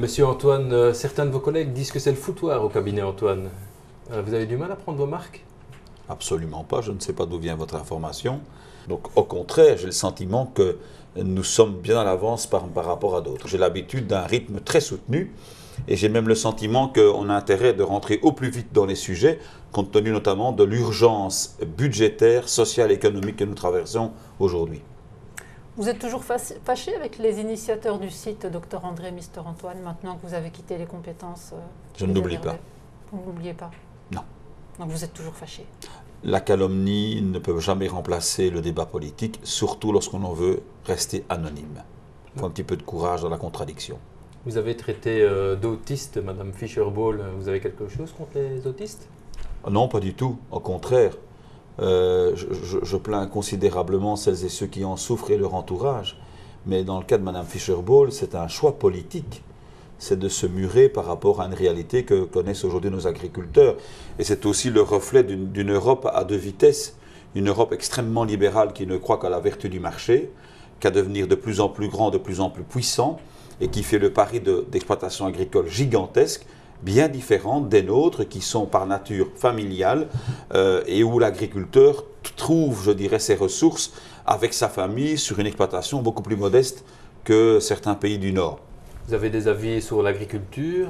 Monsieur Antoine, certains de vos collègues disent que c'est le foutoir au cabinet Antoine. Vous avez du mal à prendre vos marques? Absolument pas, je ne sais pas d'où vient votre information. Donc au contraire, j'ai le sentiment que nous sommes bien à l'avance par rapport à d'autres. J'ai l'habitude d'un rythme très soutenu et j'ai même le sentiment qu'on a intérêt de rentrer au plus vite dans les sujets, compte tenu notamment de l'urgence budgétaire, sociale et économique que nous traversons aujourd'hui. Vous êtes toujours fâché avec les initiateurs du site Dr André Mister Antoine, maintenant que vous avez quitté les compétences? Je ne l'oublie pas. Vous ne l'oubliez pas? Non. Donc vous êtes toujours fâché? La calomnie ne peut jamais remplacer le débat politique, surtout lorsqu'on en veut rester anonyme. Il faut un petit peu de courage dans la contradiction. Vous avez traité d'autiste, Madame Fischer-Boel. Vous avez quelque chose contre les autistes? Non, pas du tout. Au contraire. Je plains considérablement celles et ceux qui en souffrent et leur entourage. Mais dans le cas de Mme Fischer-Boel, c'est un choix politique. C'est de se murer par rapport à une réalité que connaissent aujourd'hui nos agriculteurs. Et c'est aussi le reflet d'une Europe à deux vitesses. Une Europe extrêmement libérale qui ne croit qu'à la vertu du marché, qu'à devenir de plus en plus grand, de plus en plus puissant, et qui fait le pari d'exploitations agricoles gigantesques, bien différentes des nôtres, qui sont par nature familiales, et où l'agriculteur trouve, je dirais, ses ressources avec sa famille sur une exploitation beaucoup plus modeste que certains pays du Nord. Vous avez des avis sur l'agriculture,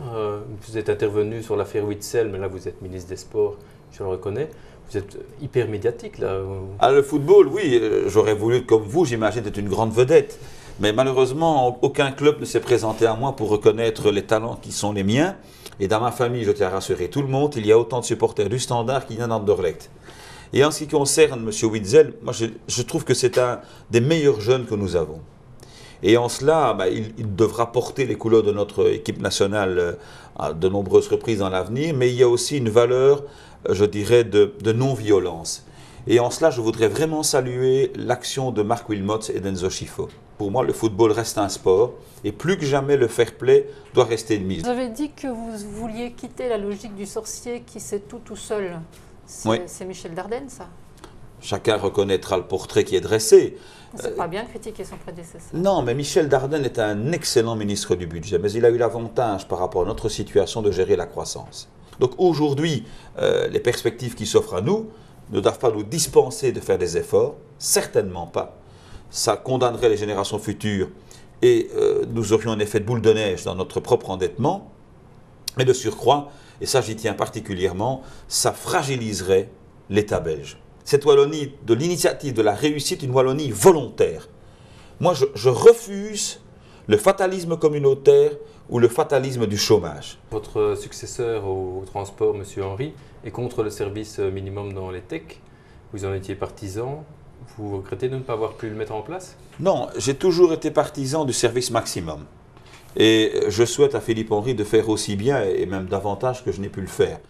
vous êtes intervenu sur l'affaire Witzel, mais là vous êtes ministre des Sports, je le reconnais. Vous êtes hyper médiatique là. Ah, le football, oui, j'aurais voulu, comme vous, j'imagine, être une grande vedette. Mais malheureusement, aucun club ne s'est présenté à moi pour reconnaître les talents qui sont les miens. Et dans ma famille, je tiens à rassurer tout le monde, il y a autant de supporters du Standard qu'il y en a d'Anderlecht. Et en ce qui concerne M. Witzel, moi je trouve que c'est un des meilleurs jeunes que nous avons. Et en cela, il devra porter les couleurs de notre équipe nationale à de nombreuses reprises dans l'avenir, mais il y a aussi une valeur, je dirais, de non-violence. Et en cela, je voudrais vraiment saluer l'action de Marc Wilmots et d'Enzo Schifo. Pour moi, le football reste un sport et plus que jamais, le fair play doit rester de mise. Vous avez dit que vous vouliez quitter la logique du sorcier qui sait tout seul. Oui. C'est Michel Dardenne, ça? Chacun reconnaîtra le portrait qui est dressé. C'est pas bien critiquer son prédécesseur. Non, mais Michel Dardenne est un excellent ministre du budget, mais il a eu l'avantage par rapport à notre situation de gérer la croissance. Donc aujourd'hui, les perspectives qui s'offrent à nous ne doivent pas nous dispenser de faire des efforts, certainement pas. Ça condamnerait les générations futures et nous aurions un effet de boule de neige dans notre propre endettement. Mais de surcroît, et ça j'y tiens particulièrement, ça fragiliserait l'État belge. Cette Wallonie, de l'initiative de la réussite, une Wallonie volontaire. Moi, je refuse le fatalisme communautaire ou le fatalisme du chômage. Votre successeur au transport, M. Henry, est contre le service minimum dans les techs. Vous en étiez partisan. Vous regrettez de ne pas avoir pu le mettre en place? Non, j'ai toujours été partisan du service maximum. Et je souhaite à Philippe Henry de faire aussi bien et même davantage que je n'ai pu le faire.